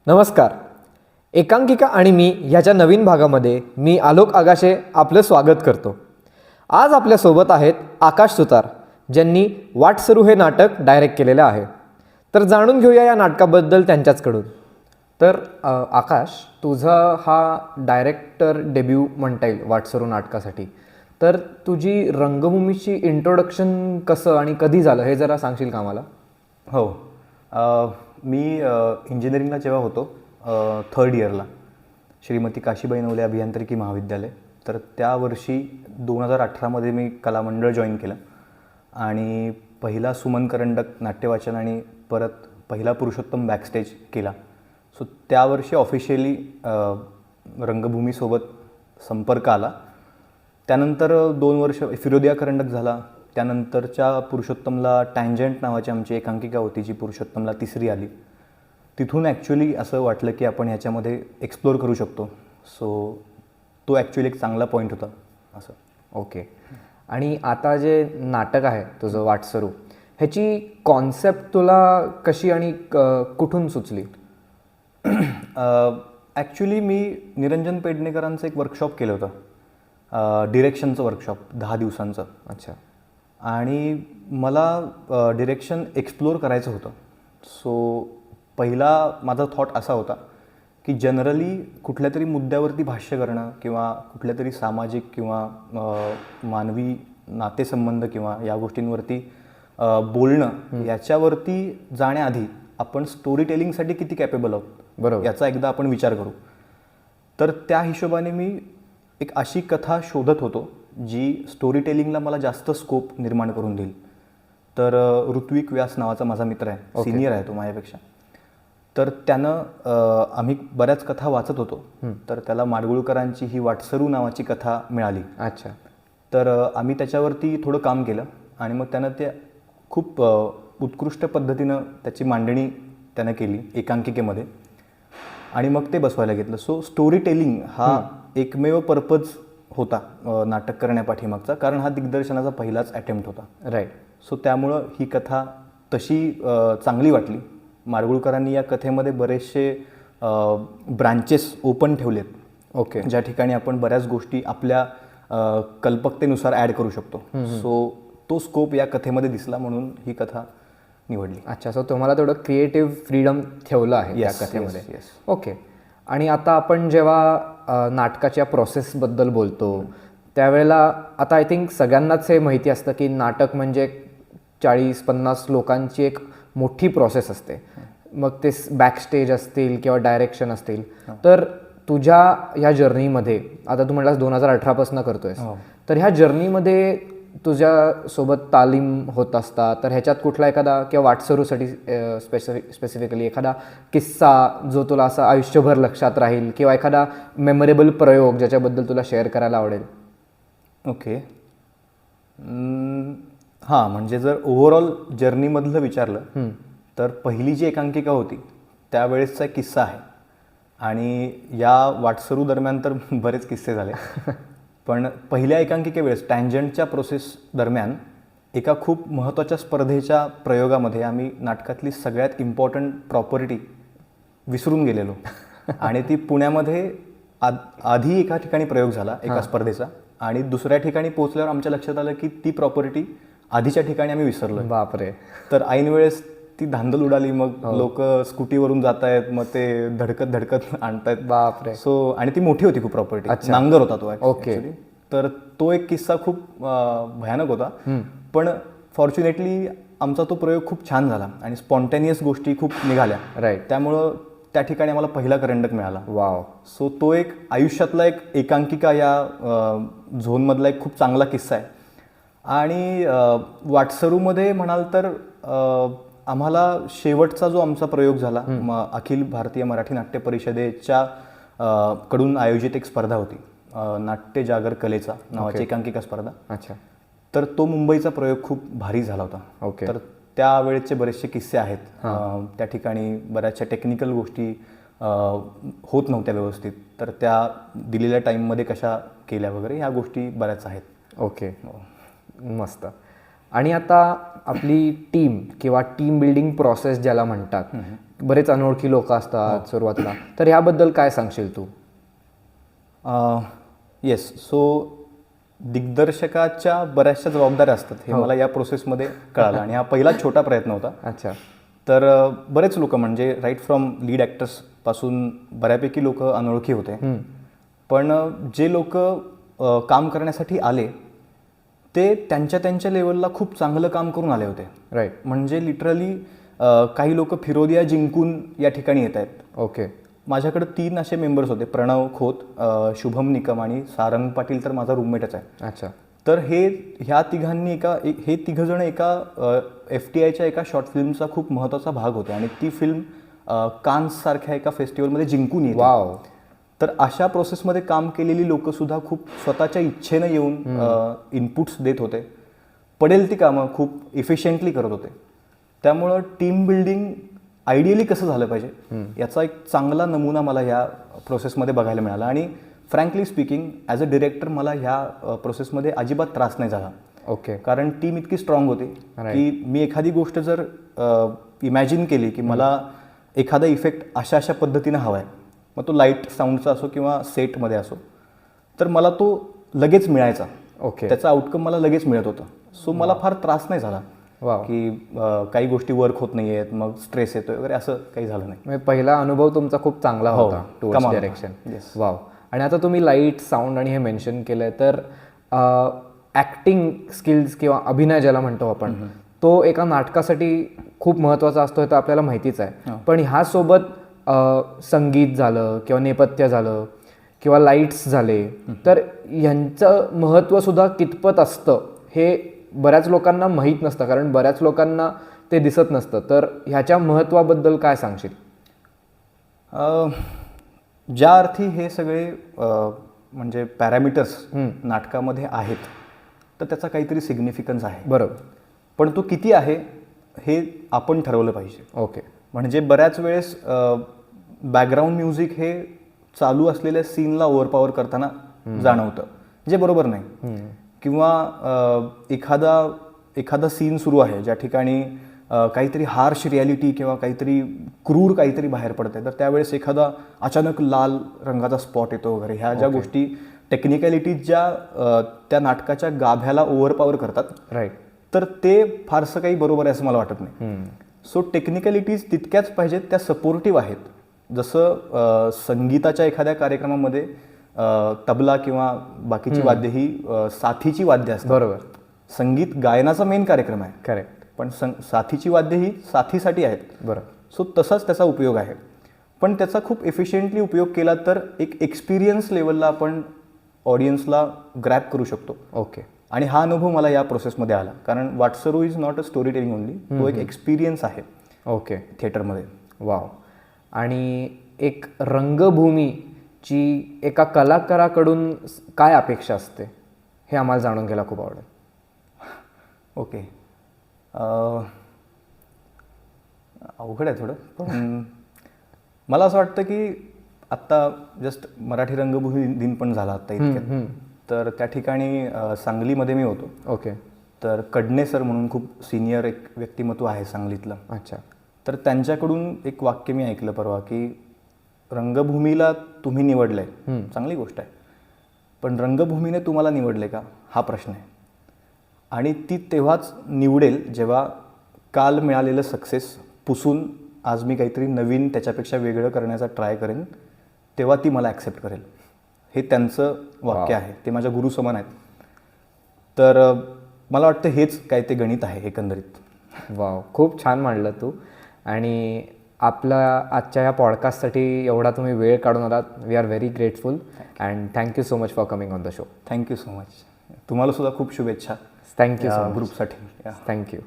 नमस्कार. एकांकिका आणि मी ह्याच्या नवीन भागामध्ये मी आलोक आगाशे आपलं स्वागत करतो. आज आपल्यासोबत आहेत आकाश सुतार, ज्यांनी वाटसरू हे नाटक डायरेक्ट केलेलं आहे. तर जाणून घेऊया या नाटकाबद्दल त्यांच्याचकडून. तर आकाश, तुझा हा डायरेक्टर डेब्यू म्हणता येईल वाटसरू नाटकासाठी. तर तुझी रंगभूमीची इंट्रोडक्शन कसं आणि कधी झालं हे जरा सांगशील का मला? हो. मी इंजिनिअरिंगला जेव्हा होतो थर्ड इयरला श्रीमती काशीबाई नवले अभियांत्रिकी महाविद्यालय, तर त्या वर्षी 2018मध्ये मी कलामंडळ जॉईन केलं आणि पहिला सुमन करंडक नाट्यवाचन आणि परत पहिला पुरुषोत्तम बॅकस्टेज केला. सो त्या वर्षी ऑफिशियली रंगभूमीसोबत संपर्क आला. त्यानंतर 2 वर्ष फिरोदिया करंडक झाला. त्यानंतरच्या पुरुषोत्तमला टँजंट नावाची आमची एकांकिका होती, जी पुरुषोत्तमला 3री आली. तिथून ॲक्च्युली असं वाटलं की आपण ह्याच्यामध्ये एक्सप्लोअर करू शकतो. सो तो ॲक्च्युली एक चांगला पॉईंट होता असं. ओके. आणि आता जे नाटक आहे तुझं वाटसरू, ह्याची कॉन्सेप्ट तुला कशी आणि कुठून सुचली? ॲक्च्युली मी निरंजन पेडणेकरांचं एक वर्कशॉप केलं होतं, डिरेक्शनचं वर्कशॉप 10 दिवसांचं. अच्छा. आणि मला डिरेक्शन एक्सप्लोअर करायचं होतं. सो पहिला माझा थॉट असा होता की जनरली कुठल्या तरी मुद्द्यावरती भाष्य करणं किंवा कुठल्या तरी सामाजिक किंवा मानवी नातेसंबंध किंवा या गोष्टींवरती बोलणं, याच्यावरती जाण्याआधी आपण स्टोरी टेलिंगसाठी किती कॅपेबल आहोत, बरोबर, याचा एकदा आपण विचार करू. तर त्या हिशोबाने मी एक अशी कथा शोधत होतो जी स्टोरी टेलिंगला मला जास्त स्कोप निर्माण करून देईल. तर ऋत्विक व्यास नावाचा माझा मित्र आहे, सिनियर आहे तो माझ्यापेक्षा. तर त्यानं आम्ही बऱ्याच कथा वाचत होतो, तर त्याला माडगुळकरांची ही वाटसरू नावाची कथा मिळाली. अच्छा. तर आम्ही त्याच्यावरती थोडं काम केलं आणि मग त्यानं ते खूप उत्कृष्ट पद्धतीनं त्याची मांडणी त्यानं केली एकांकिकेमध्ये आणि मग ते बसवायला घेतलं. सो स्टोरी टेलिंग हा एकमेव पर्पज होता नाटक करण्यापाठीमागचा, कारण हा दिग्दर्शनाचा पहिलाच अटेम्प्ट होता. राईट. सो त्यामुळं ही कथा तशी चांगली वाटली. माडगुळकरांनी या कथेमध्ये बरेचसे ब्रांचेस ओपन ठेवलेत. ओके. ज्या ठिकाणी आपण बऱ्याच गोष्टी आपल्या कल्पकतेनुसार ॲड करू शकतो. सो तो स्कोप या कथेमध्ये दिसला, म्हणून ही कथा निवडली. अच्छा. सो तुम्हाला थोडं क्रिएटिव्ह फ्रीडम ठेवलं आहे या कथेमध्ये. ओके. आणि आता आपण जेव्हा नाटकाच्या प्रोसेसबद्दल बोलतो त्यावेळेला आता आय थिंक सगळ्यांनाच हे माहिती असतं की नाटक म्हणजे 40-50 लोकांची एक मोठी प्रोसेस असते. मग ते बॅकस्टेज असतील किंवा डायरेक्शन असतील. तर तुझ्या ह्या जर्नीमध्ये, आता तू म्हटलास 2018पासून करतोयस, तर ह्या जर्नीमध्ये तुझ्यासोबत तालीम होत असतात, तर ह्याच्यात कुठला एखादा किंवा वाटसरूसाठी स्पेसिफिकली एखादा किस्सा जो तुला असा आयुष्यभर लक्षात राहील किंवा एखादा मेमोरेबल प्रयोग ज्याच्याबद्दल तुला शेअर करायला आवडेल? ओके. हां, म्हणजे जर ओव्हरऑल जर्नीमधलं विचारलं तर पहिली जी एकांकिका होती त्यावेळेसचा एक किस्सा आहे. आणि या वाटसरू दरम्यान तर बरेच किस्से झाले. पण पहिल्या एकांकिकेवेळेस टँजंटच्या प्रोसेस दरम्यान एका खूप महत्त्वाच्या स्पर्धेच्या प्रयोगामध्ये आम्ही नाटकातली सगळ्यात इम्पॉर्टंट प्रॉपर्टी विसरून गेलेलो. आणि ती पुण्यामध्ये आधी एका ठिकाणी प्रयोग झाला एका स्पर्धेचा, आणि दुसऱ्या ठिकाणी पोहोचल्यावर आमच्या लक्षात आलं की ती प्रॉपर्टी आधीच्या ठिकाणी आम्ही विसरलो. बापरे. तर ऐन वेळेस ती धांदल उडाली. मग लोक स्कूटीवरून जात आहेत, मग ते धडकत आणतायत. बापरे. सो आणि ती मोठी होती खूप प्रॉपर्टी, नांगर होता तो. ओके. तर तो एक किस्सा खूप भयानक होता. पण फॉर्च्युनेटली आमचा तो प्रयोग खूप छान झाला आणि स्पॉन्टेनियस गोष्टी खूप निघाल्या. राईट. त्यामुळं त्या ठिकाणी आम्हाला पहिला करंडक मिळाला. वाव. सो तो एक आयुष्यातला एक एकांकिका या झोनमधला एक खूप चांगला किस्सा आहे. आणि वाटसरूमध्ये म्हणाल तर आम्हाला शेवटचा जो आमचा प्रयोग झाला, अखिल भारतीय मराठी नाट्य परिषदेच्या कडून आयोजित एक स्पर्धा होती, नाट्य जागर कलेचा नावाची एकांकिका स्पर्धा. अच्छा. तर तो मुंबईचा प्रयोग खूप भारी झाला होता. ओके. तर त्यावेळेचे बरेचसे किस्से आहेत. त्या ठिकाणी बऱ्याचशा टेक्निकल गोष्टी होत नव्हत्या व्यवस्थित, तर त्या दिलेल्या टाईममध्ये कशा केल्या वगैरे ह्या गोष्टी बऱ्याच आहेत. ओके. मस्त. आणि आता आपली टीम किंवा टीम बिल्डिंग प्रोसेस ज्याला म्हणतात, बरेच अनोळखी लोक असतात सुरुवातीला, तर ह्याबद्दल काय सांगशील तू? येस, सो दिग्दर्शकाच्या बऱ्याचशा जबाबदाऱ्या असतात हे मला या प्रोसेसमध्ये कळालं आणि हा पहिला छोटा प्रयत्न होता. अच्छा. तर बरेच लोक म्हणजे राईट फ्रॉम लीड ॲक्टर्सपासून बऱ्यापैकी लोक अनोळखी होते, पण जे लोक काम करण्यासाठी आले ते त्यांच्या लेवलला खूप चांगलं काम करून आले होते. राईट. म्हणजे लिटरली काही लोक फिरोदिया जिंकून या ठिकाणी येत आहेत. ओके. माझ्याकडे 3 असे मेंबर्स होते, प्रणव खोत, शुभम निकम आणि सारंग पाटील, तर माझा रूममेटच आहे. अच्छा. तर ह्या तिघांनी हे तिघजण एका FTIच्या एका शॉर्ट फिल्मचा खूप महत्त्वाचा भाग होते आणि ती फिल्म कान्ससारख्या एका फेस्टिवलमध्ये जिंकून येते. वाव. तर अशा प्रोसेसमध्ये काम केलेली लोकंसुद्धा खूप स्वतःच्या इच्छेनं येऊन इनपुट्स देत होते, पडेल ती कामं खूप इफिशियंटली करत होते. त्यामुळं टीम बिल्डिंग आयडियली कसं झालं पाहिजे याचा एक चांगला नमुना मला ह्या प्रोसेसमध्ये बघायला मिळाला. आणि frankly speaking as a director मला ह्या प्रोसेसमध्ये अजिबात त्रास नाही झाला. ओके. कारण टीम इतकी स्ट्रॉंग होती की मी एखादी गोष्ट जर इमॅजिन केली की मला एखादा इफेक्ट अशा अशा पद्धतीनं हवा आहे, मग तो लाईट साऊंडचा असो किंवा सेटमध्ये असो, तर मला तो लगेच मिळायचा. ओके. त्याचा आउटकम मला लगेच मिळत होतं. सो मला फार त्रास नाही झाला की काही गोष्टी वर्क होत नाही आहेत, मग स्ट्रेस येतोय वगैरे, असं काही झालं नाही. म्हणजे पहिला अनुभव तुमचा खूप चांगला होता टुवर्ड्स डायरेक्शन. वाव. आणि आता तुम्ही लाईट साऊंड आणि हे मेन्शन केलंय, तर ॲक्टिंग स्किल्स किंवा अभिनय ज्याला म्हणतो आपण, तो एका नाटकासाठी खूप महत्त्वाचा असतो हे तर आपल्याला माहितीच आहे. पण ह्यासोबत संगीत झालं किंवा नेपथ्य झालं किंवा लाईट्स झाले, तर ह्यांचं महत्त्वसुद्धा कितपत असतं हे बऱ्याच लोकांना माहीत नसतं, कारण बऱ्याच लोकांना ते दिसत नसतं. तर ह्याच्या महत्त्वाबद्दल काय सांगशील? ज्या अर्थी हे सगळे म्हणजे पॅरामीटर्स नाटकामध्ये आहेत, तर त्याचा काहीतरी सिग्निफिकन्स आहे. बरोबर. पण तो किती आहे हे आपण ठरवलं पाहिजे. ओके. म्हणजे बऱ्याच वेळेस बॅकग्राऊंड म्युझिक हे चालू असलेल्या सीनला ओव्हरपॉवर करताना जाणवतं, जे बरोबर नाही. किंवा एखादा सीन सुरू आहे ज्या ठिकाणी काहीतरी हार्श रियालिटी किंवा काहीतरी क्रूर काहीतरी बाहेर पडते, तर त्यावेळेस एखादा अचानक लाल रंगाचा स्पॉट येतो वगैरे, ह्या ज्या गोष्टी टेक्निकॅलिटीज ज्या त्या नाटकाच्या गाभ्याला ओव्हरपॉवर करतात, राईट, तर ते फारसं काही बरोबर आहे असं मला वाटत नाही. सो टेक्निकॅलिटीज तितक्याच पाहिजेत, त्या सपोर्टिव्ह आहेत. जसं संगीताच्या एखाद्या कार्यक्रमामध्ये तबला किंवा बाकीची वाद्य ही साथीची वाद्य असतात. बरोबर. संगीत गायनाचा मेन कार्यक्रम आहे. करेक्ट. पण साथीची वाद्य ही साथीसाठी आहेत. बरं. सो तसाच त्याचा उपयोग आहे. पण त्याचा खूप एफिशियंटली उपयोग केला तर एक एक्सपिरियन्स लेवलला आपण ऑडियन्सला ग्रॅब करू शकतो. ओके. आणि हा अनुभव मला या प्रोसेसमध्ये आला, कारण वाटसरू is not a story telling only, तो एक एक्सपिरियन्स आहे. ओके. थिएटरमध्ये. वाव. आणि एक रंगभूमीची एका कलाकाराकडून काय अपेक्षा असते हे आम्हाला जाणून घ्यायला खूप आवडेल. ओके. अवघड आहे थोडं, पण मला असं वाटतं की आत्ता जस्ट मराठी रंगभूमी दिन पण झाला आत्ता इतक्यात, तर त्या ठिकाणी सांगलीमध्ये मी होतो. ओके. तर कडणे सर म्हणून खूप सिनियर एक व्यक्तिमत्व आहे सांगलीतलं. अच्छा. तर त्यांच्याकडून एक वाक्य मी ऐकलं परवा की रंगभूमीला तुम्ही निवडलंय, चांगली गोष्ट आहे, पण रंगभूमीने तुम्हाला निवडले का हा प्रश्न आहे. आणि ती तेव्हाच निवडेल जेव्हा काल मिळालेलं सक्सेस पुसून आज मी काहीतरी नवीन त्याच्यापेक्षा वेगळं करण्याचा ट्राय करेन, तेव्हा ती मला ॲक्सेप्ट करेल. हे त्यांचं वाक्य आहे. ते माझ्या गुरु समान आहेत. तर मला वाटतं हेच काय ते गणित आहे एकंदरीत. वाव, खूप छान मांडलं तू. आणि आपल्या आजच्या या पॉडकास्टसाठी एवढा तुम्ही वेळ काढून आलात. We are very grateful and thank you so much for coming on the show. Thank you so much. तुम्हाला सुद्धा खूप शुभेच्छा थँक्यू सो मच ग्रुपसाठी. थँक्यू.